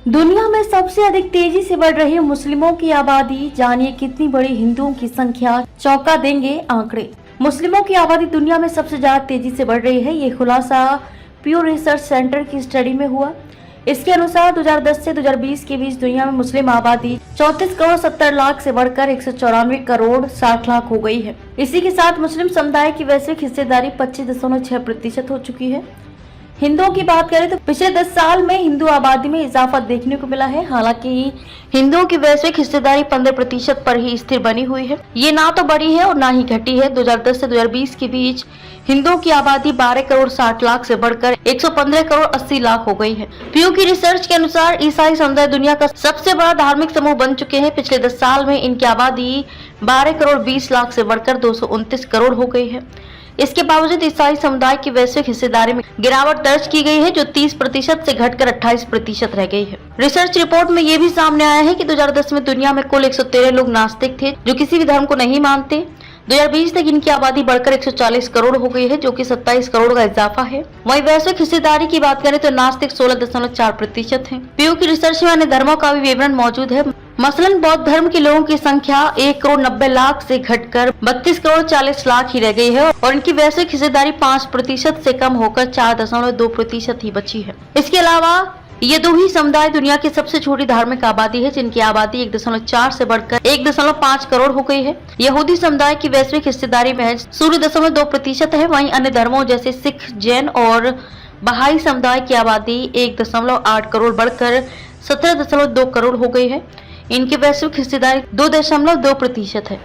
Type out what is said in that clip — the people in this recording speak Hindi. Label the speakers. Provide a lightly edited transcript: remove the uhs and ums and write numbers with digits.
Speaker 1: दुनिया में सबसे अधिक तेजी से बढ़ रही मुस्लिमों की आबादी, जानिए कितनी बड़ी हिंदुओं की संख्या, चौंका देंगे आंकड़े। मुस्लिमों की आबादी दुनिया में सबसे ज्यादा तेजी से बढ़ रही है। ये खुलासा प्यू रिसर्च सेंटर की स्टडी में हुआ। इसके अनुसार 2010 से 2020 के बीच दुनिया में मुस्लिम आबादी 34 करोड़ 70 लाख से बढ़कर 194 करोड़ 60 लाख हो गई है। इसी के साथ मुस्लिम समुदाय की वैश्विक हिस्सेदारी 25.6% हो चुकी है। हिंदुओं की बात करें तो पिछले 10 साल में हिंदू आबादी में इजाफा देखने को मिला है। हालांकि हिंदुओं की वैश्विक हिस्सेदारी 15% पर ही स्थिर बनी हुई है। ये ना तो बढ़ी है और ना ही घटी है। 2010 से 2020 के बीच हिंदुओं की आबादी 12 करोड़ 60 लाख से बढ़कर 115 करोड़ 80 लाख हो गई है। प्यू की रिसर्च के अनुसार ईसाई समुदाय दुनिया का सबसे बड़ा धार्मिक समूह बन चुके हैं। पिछले 10 साल में इनकी आबादी 12 करोड़ 20 लाख से बढ़कर 229 करोड़ हो गई है। इसके बावजूद ईसाई समुदाय की वैश्विक हिस्सेदारी में गिरावट दर्ज की गई है, जो 30% से घटकर 28% रह गई है। रिसर्च रिपोर्ट में ये भी सामने आया है कि 2010 में दुनिया में कुल 113 लोग नास्तिक थे, जो किसी भी धर्म को नहीं मानते। 2020 तक इनकी आबादी बढ़कर 140 करोड़ हो गई है, जो कि 27 करोड़ का इजाफा है। वहीं वैश्विक हिस्सेदारी की बात करें तो नास्तिक 16.4% है। पीयू की रिसर्च में अन्य धर्मों का भी विवरण मौजूद है। मसलन बौद्ध धर्म के लोगों की संख्या 1 करोड़ 90 लाख से घटकर 32 करोड़ 40 लाख ही रह गई है और इनकी वैश्विक हिस्सेदारी 5% से कम होकर 4.2% ही बची है। इसके अलावा ये दो ही समुदाय दुनिया की सबसे छोटी धार्मिक आबादी है, जिनकी आबादी 1.4 से बढ़कर 1.5 करोड़ हो गई है। यहूदी समुदाय की वैश्विक हिस्सेदारी महज 0.2% है। वहीं अन्य धर्मों जैसे सिख, जैन और बहाई समुदाय की आबादी 1.8 करोड़ बढ़कर 17.2 करोड़ हो गई है। इनकी वैश्विक हिस्सेदारी 2.2% है।